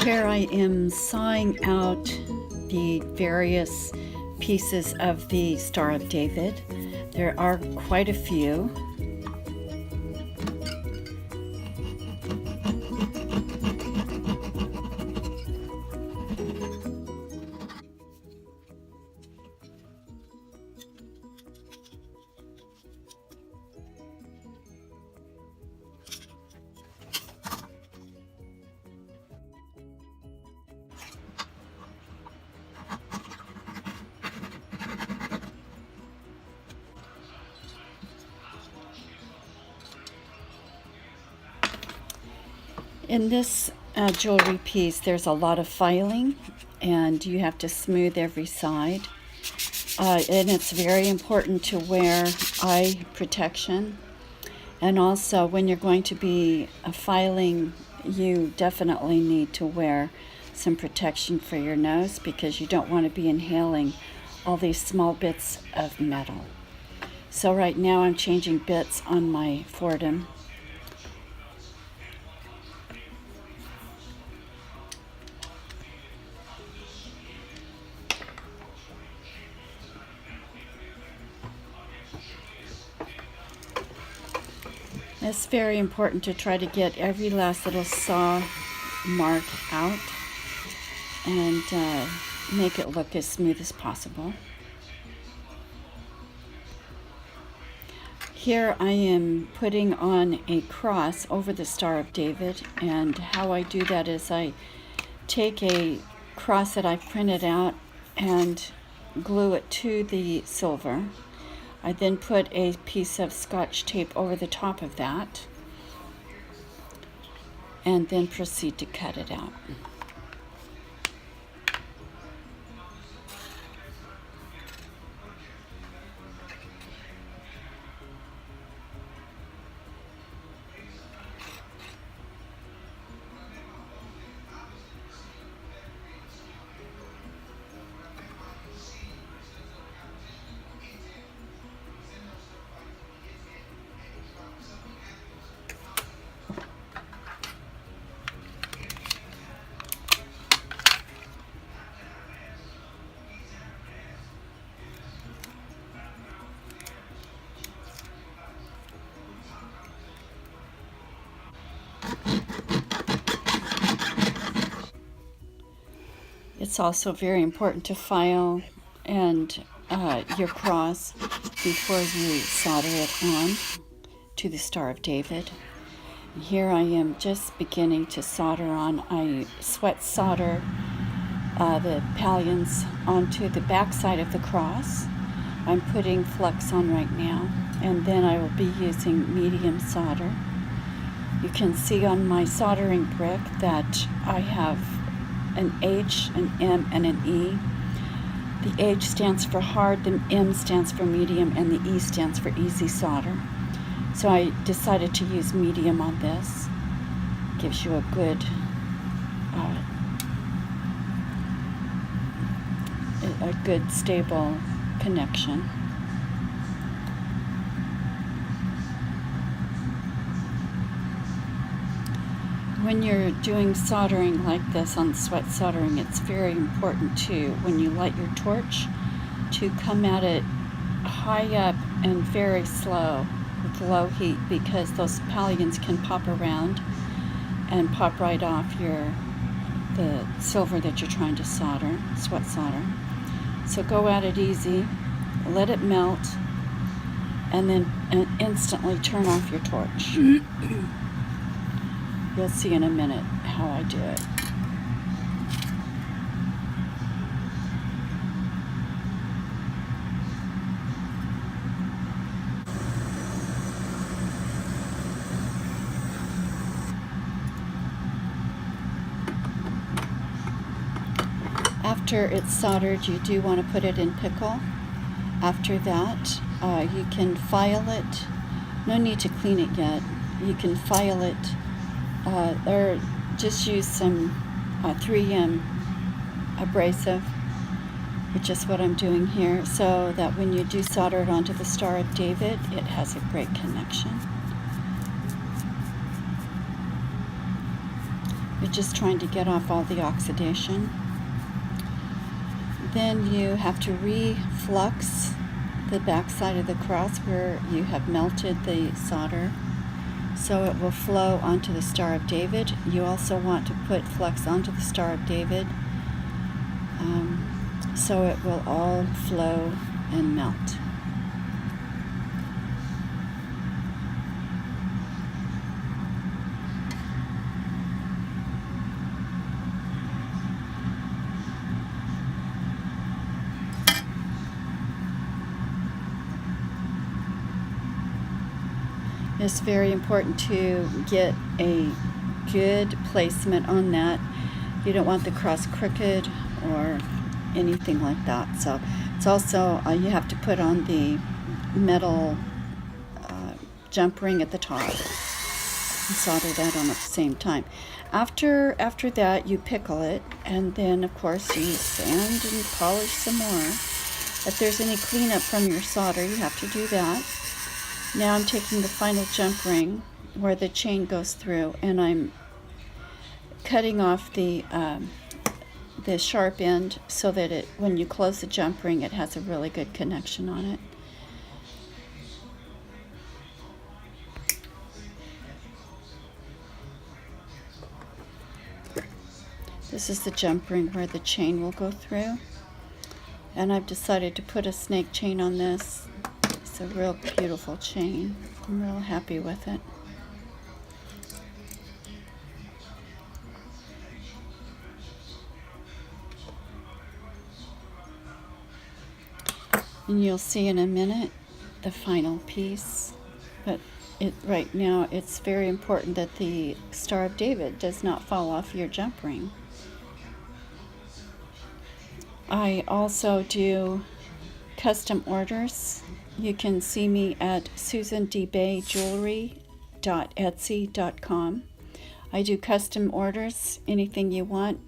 Here I am sawing out the various pieces of the Star of David. There are quite a few. In this jewelry piece, there's a lot of filing, and you have to smooth every side. And it's very important to wear eye protection. And also, when you're going to be filing, you definitely need to wear some protection for your nose, because you don't want to be inhaling all these small bits of metal. So right now I'm changing bits on my Fordham. It's very important to try to get every last little saw mark out and make it look as smooth as possible. Here I am putting on a cross over the Star of David, and how I do that is I take a cross that I printed out and glue it to the silver. I then put a piece of Scotch tape over the top of that and then proceed to cut it out. It's also very important to file and your cross before you solder it on to the Star of David. And here I am just beginning to solder on. I sweat solder the pallions onto the back side of the cross. I'm putting flux on right now, and then I will be using medium solder. You can see on my soldering brick that I have an H, an M, and an E. The H stands for hard, the M stands for medium, and the E stands for easy solder. So I decided to use medium on this. Gives you a good stable connection. When you're doing soldering like this on sweat soldering, it's very important too, when you light your torch, to come at it high up and very slow with low heat, because those pallions can pop around and pop right off the silver that you're trying to solder, sweat solder. So go at it easy, let it melt, and then instantly turn off your torch. You'll see in a minute how I do it. After it's soldered, you do want to put it in pickle. After that, you can file it. No need to clean it yet. You can file it. Or just use some 3M abrasive, which is what I'm doing here, so that when you do solder it onto the Star of David, it has a great connection. It just trying to get off all the oxidation. Then you have to reflux the back side of the cross where you have melted the solder, so it will flow onto the Star of David. You also want to put flux onto the Star of David, so it will all flow and melt. It's very important to get a good placement on that. You don't want the cross crooked or anything like that. So it's also, you have to put on the metal jump ring at the top and solder that on at the same time. After that, you pickle it, and then of course you sand and polish some more. If there's any cleanup from your solder, you have to do that. Now I'm taking the final jump ring where the chain goes through, and I'm cutting off the sharp end so that when you close the jump ring, it has a really good connection on it. This is the jump ring where the chain will go through, and I've decided to put a snake chain on this. It's a real beautiful chain. I'm real happy with it. And you'll see in a minute the final piece, but right now it's very important that the Star of David does not fall off your jump ring. I also do custom orders. You can see me at Susan-DeBay Jewelry.etsy.com. I do custom orders, anything you want